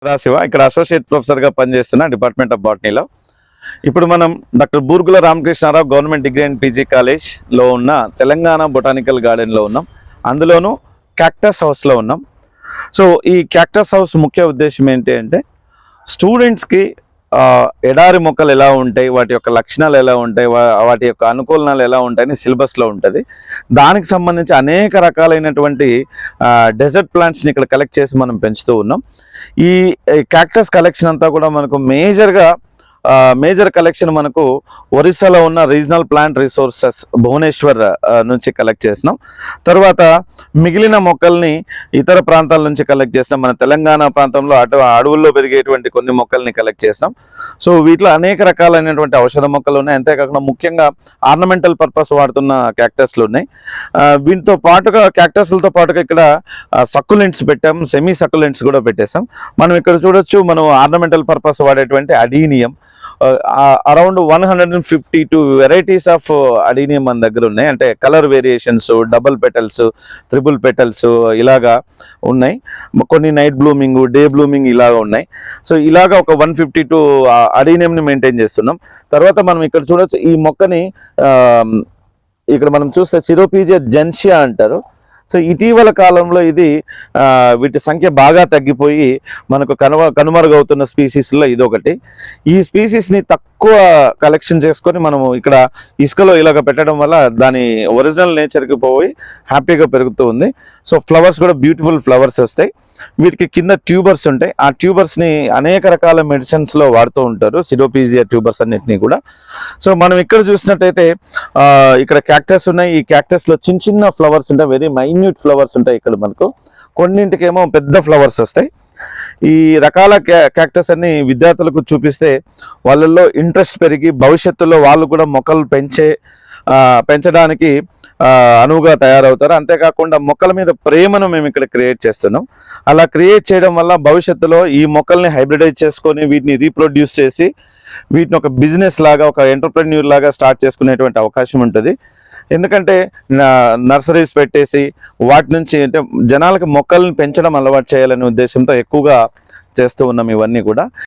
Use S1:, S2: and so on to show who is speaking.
S1: సదాశివ ఇక్కడ అసోసియేట్ ప్రొఫెసర్గా పనిచేస్తున్న డిపార్ట్మెంట్ ఆఫ్ బాటనీలో. ఇప్పుడు మనం doctor Burgula Ramakrishna Rao government degree and PG కాలేజ్లో ఉన్న తెలంగాణ బొటానికల్ గార్డెన్లో ఉన్నాం. అందులోనూ క్యాక్టస్ హౌస్లో ఉన్నాం. సో ఈ క్యాక్టస్ హౌస్ ముఖ్య ఉద్దేశం ఏంటి అంటే స్టూడెంట్స్కి ఎడారి మొక్కలు ఎలా ఉంటాయి, వాటి యొక్క లక్షణాలు ఎలా ఉంటాయి, వాటి యొక్క అనుకూలనాలు ఎలా ఉంటాయని సిలబస్లో ఉంటుంది. దానికి సంబంధించి అనేక రకాలైనటువంటి డెజర్ట్ ప్లాంట్స్ని ఇక్కడ కలెక్ట్ చేసి మనం పెంచుతూ ఉన్నాం. ఈ క్యాక్టస్ కలెక్షన్ అంతా కూడా మనకు మేజర్ కలెక్షన్ మనకు ఒరిస్సాలో ఉన్న రీజనల్ ప్లాంట్ రిసోర్సెస్ భువనేశ్వర్ నుంచి కలెక్ట్ చేసినాం. తర్వాత మిగిలిన మొక్కల్ని ఇతర ప్రాంతాల నుంచి కలెక్ట్ చేసినాం. మన తెలంగాణ ప్రాంతంలో అడవుల్లో పెరిగేటువంటి కొన్ని మొక్కల్ని కలెక్ట్ చేసినాం. సో వీటిలో అనేక రకాలైనటువంటి ఔషధ మొక్కలు ఉన్నాయి. అంతేకాకుండా ముఖ్యంగా ఆర్నమెంటల్ పర్పస్ వాడుతున్న క్యాక్టస్లు ఉన్నాయి. వీటితో పాటుగా క్యాక్టస్లతో పాటుగా ఇక్కడ సక్కులెంట్స్ పెట్టాం, సెమీ సక్కులెంట్స్ కూడా పెట్టేసాం. మనం ఇక్కడ చూడొచ్చు, మనం ఆర్నమెంటల్ పర్పస్ వాడేటువంటి adenium around 152 varieties of adenium మన దగ్గర ఉన్నాయి. అంటే colour variations, double petals, triple petals ఇలాగా ఉన్నాయి. కొన్ని నైట్ బ్లూమింగ్, డే బ్లూమింగ్ ఇలాగా ఉన్నాయి. సో ఇలాగా ఒక 152 అడీనియంని మెయింటైన్ చేస్తున్నాం. తర్వాత మనం ఇక్కడ చూడొచ్చు, ఈ మొక్కని ఇక్కడ మనం చూస్తే సిరోపీజియా జెన్షియా అంటారు. సో ఇటీవల కాలంలో ఇది వీటి సంఖ్య బాగా తగ్గిపోయి మనకు కనుమరుగవుతున్న స్పీసీస్లో ఇదొకటి. ఈ స్పీసీస్ని తక్కువ కలెక్షన్ చేసుకొని మనము ఇక్కడ ఇసుకలో ఇలాగ పెట్టడం వల్ల దాని ఒరిజినల్ నేచర్కి పోయి హ్యాపీగా పెరుగుతూ ఉంది. సో ఫ్లవర్స్ కూడా బ్యూటిఫుల్ ఫ్లవర్స్ వస్తాయి. వీటికి కింద ట్యూబర్స్ ఉంటాయి. ఆ ట్యూబర్స్ని అనేక రకాల మెడిసిన్స్లో వాడుతూ ఉంటారు, సిరోపీజియా ట్యూబర్స్ అన్నిటినీ కూడా. సో మనం ఇక్కడ చూసినట్టయితే ఇక్కడ క్యాక్టస్ ఉన్నాయి. ఈ క్యాక్టస్లో చిన్న చిన్న ఫ్లవర్స్ ఉంటాయి, వెరీ మైన్యూట్ ఫ్లవర్స్ ఉంటాయి. ఇక్కడ మనకు కొన్నింటికేమో పెద్ద ఫ్లవర్స్ వస్తాయి. ఈ రకాల క్యాక్టస్ అన్ని విద్యార్థులకు చూపిస్తే వాళ్ళల్లో ఇంట్రెస్ట్ పెరిగి భవిష్యత్తులో వాళ్ళు కూడా మొక్కలు పెంచడానికి అనువుగా తయారవుతారు. అంతేకాకుండా మొక్కల మీద ప్రేమను మేము ఇక్కడ క్రియేట్ చేస్తున్నాం. అలా క్రియేట్ చేయడం వల్ల భవిష్యత్తులో ఈ మొక్కల్ని హైబ్రిడైజ్ చేసుకొని వీటిని రీప్రొడ్యూస్ చేసి వీటిని ఒక బిజినెస్ లాగా, ఒక ఎంటర్ప్రెన్యూర్ లాగా స్టార్ట్ చేసుకునేటువంటి అవకాశం ఉంటుంది. ఎందుకంటే నర్సరీస్ పెట్టేసి వాటి నుంచి అంటే జనాలకి మొక్కల్ని పెంచడం అలవాటు చేయాలనే ఉద్దేశంతో ఎక్కువగా చేస్తూ ఉన్నాం ఇవన్నీ కూడా.